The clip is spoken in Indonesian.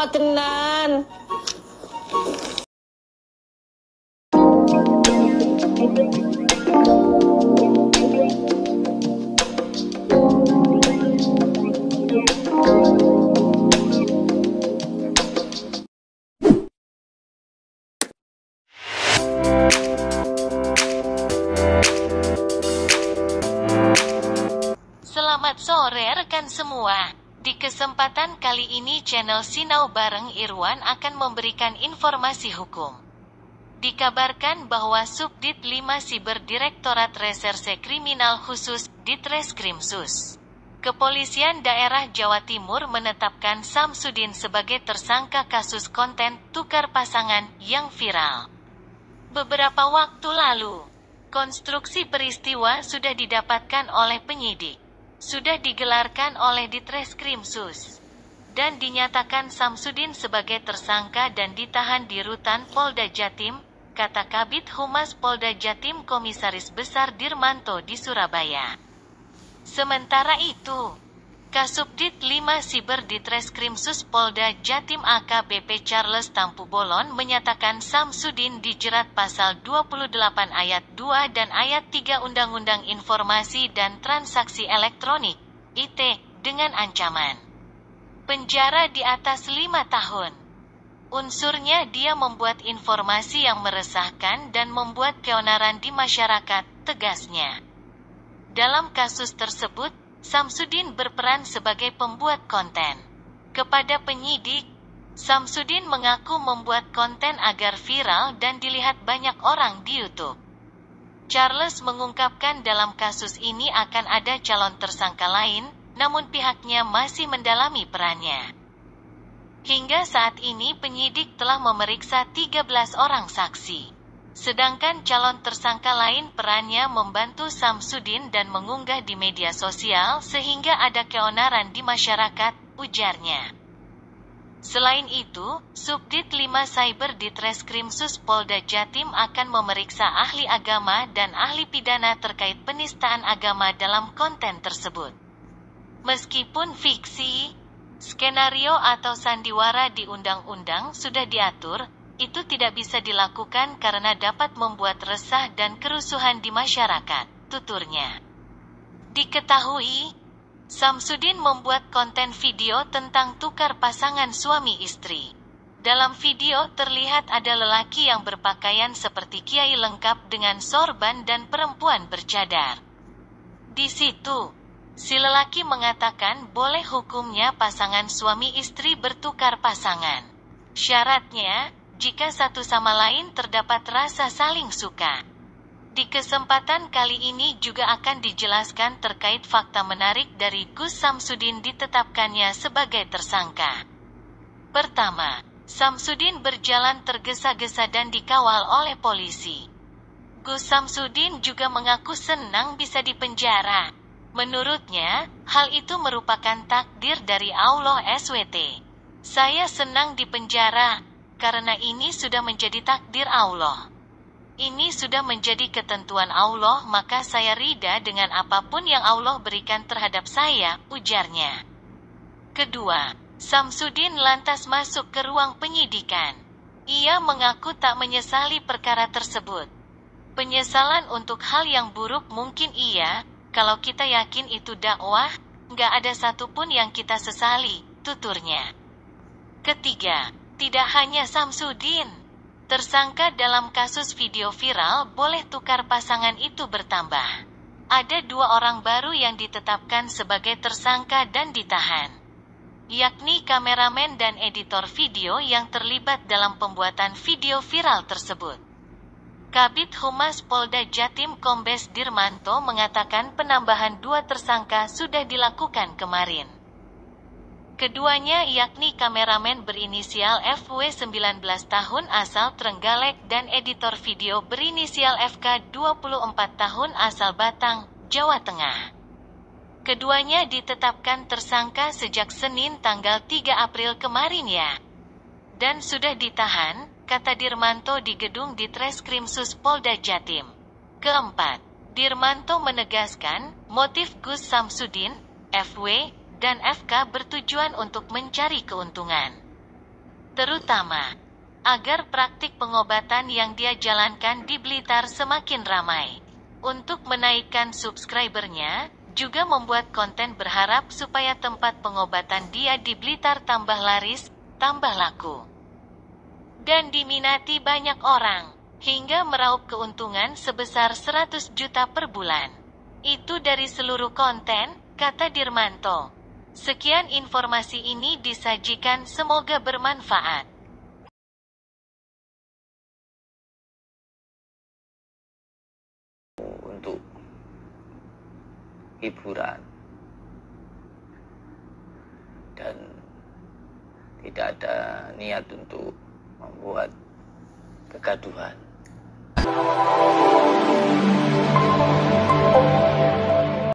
kuat tenan. Selamat sore rekan semua. Di kesempatan kali ini channel Sinau Bareng Irwan akan memberikan informasi hukum. Dikabarkan bahwa Subdit 5 Siber Direktorat Reserse Kriminal Khusus, Ditreskrimsus, Kepolisian Daerah Jawa Timur menetapkan Samsudin sebagai tersangka kasus konten tukar pasangan yang viral. Beberapa waktu lalu, konstruksi peristiwa sudah didapatkan oleh penyidik. Sudah digelarkan oleh Ditreskrimsus dan dinyatakan Samsudin sebagai tersangka dan ditahan di Rutan Polda Jatim, kata Kabid Humas Polda Jatim Komisaris Besar Dirmanto di Surabaya. Sementara itu, Kasubdit 5 Siber Ditreskrimsus Polda Jatim AKBP Charles Tampu Bolon menyatakan Samsudin dijerat pasal 28 ayat 2 dan ayat 3 Undang-Undang Informasi dan Transaksi Elektronik, IT, dengan ancaman penjara di atas 5 tahun. Unsurnya dia membuat informasi yang meresahkan dan membuat keonaran di masyarakat, tegasnya. Dalam kasus tersebut, Samsudin berperan sebagai pembuat konten. Kepada penyidik, Samsudin mengaku membuat konten agar viral dan dilihat banyak orang di YouTube. Charles mengungkapkan dalam kasus ini akan ada calon tersangka lain, namun pihaknya masih mendalami perannya. Hingga saat ini penyidik telah memeriksa 13 orang saksi. Sedangkan calon tersangka lain perannya membantu Samsudin dan mengunggah di media sosial sehingga ada keonaran di masyarakat, ujarnya. Selain itu, Subdit 5 Cyber Ditreskrimsus Polda Jatim akan memeriksa ahli agama dan ahli pidana terkait penistaan agama dalam konten tersebut. Meskipun fiksi, skenario atau sandiwara di undang-undang sudah diatur, itu tidak bisa dilakukan karena dapat membuat resah dan kerusuhan di masyarakat, tuturnya. Diketahui, Samsudin membuat konten video tentang tukar pasangan suami istri. Dalam video terlihat ada lelaki yang berpakaian seperti kiai lengkap dengan sorban dan perempuan bercadar. Di situ, si lelaki mengatakan boleh hukumnya pasangan suami istri bertukar pasangan. Syaratnya, jika satu sama lain terdapat rasa saling suka. Di kesempatan kali ini juga akan dijelaskan terkait fakta menarik dari Gus Samsudin ditetapkannya sebagai tersangka. Pertama, Samsudin berjalan tergesa-gesa dan dikawal oleh polisi. Gus Samsudin juga mengaku senang bisa dipenjara. Menurutnya, hal itu merupakan takdir dari Allah SWT. Saya senang dipenjara, karena ini sudah menjadi takdir Allah. Ini sudah menjadi ketentuan Allah, maka saya ridha dengan apapun yang Allah berikan terhadap saya, ujarnya. Kedua, Samsudin lantas masuk ke ruang penyidikan. Ia mengaku tak menyesali perkara tersebut. Penyesalan untuk hal yang buruk mungkin iya, kalau kita yakin itu dakwah, nggak ada satupun yang kita sesali, tuturnya. Ketiga, tidak hanya Samsudin, tersangka dalam kasus video viral boleh tukar pasangan itu bertambah. Ada 2 orang baru yang ditetapkan sebagai tersangka dan ditahan, yakni kameramen dan editor video yang terlibat dalam pembuatan video viral tersebut. Kabid Humas Polda Jatim Kombes Dirmanto mengatakan penambahan 2 tersangka sudah dilakukan kemarin. Keduanya yakni kameramen berinisial FW 19 tahun asal Trenggalek dan editor video berinisial FK 24 tahun asal Batang, Jawa Tengah. Keduanya ditetapkan tersangka sejak Senin tanggal 3 April kemarin ya. Dan sudah ditahan, kata Dirmanto di gedung Ditreskrimsus Polda Jatim. Keempat, Dirmanto menegaskan, motif Gus Samsudin, FW, dan FK bertujuan untuk mencari keuntungan. terutama agar praktik pengobatan yang dia jalankan di Blitar semakin ramai. Untuk menaikkan subscribernya, juga membuat konten berharap supaya tempat pengobatan dia di Blitar tambah laris, tambah laku, dan diminati banyak orang, hingga meraup keuntungan sebesar 100 juta per bulan. Itu dari seluruh konten, kata Dirmanto. Sekian informasi ini disajikan, semoga bermanfaat. Untuk hiburan dan tidak ada niat untuk membuat kegaduhan.